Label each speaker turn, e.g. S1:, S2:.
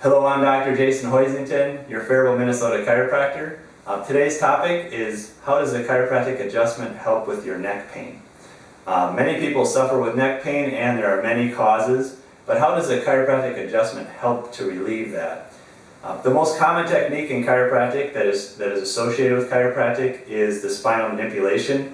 S1: Hello, I'm Dr. Jason Hoisington, your Faribault, Minnesota chiropractor. Today's topic is how does a chiropractic adjustment help with your neck pain? Many people suffer with neck pain and there are many causes, but how does a chiropractic adjustment help to relieve that? The most common technique in chiropractic that is associated with chiropractic is the spinal manipulation.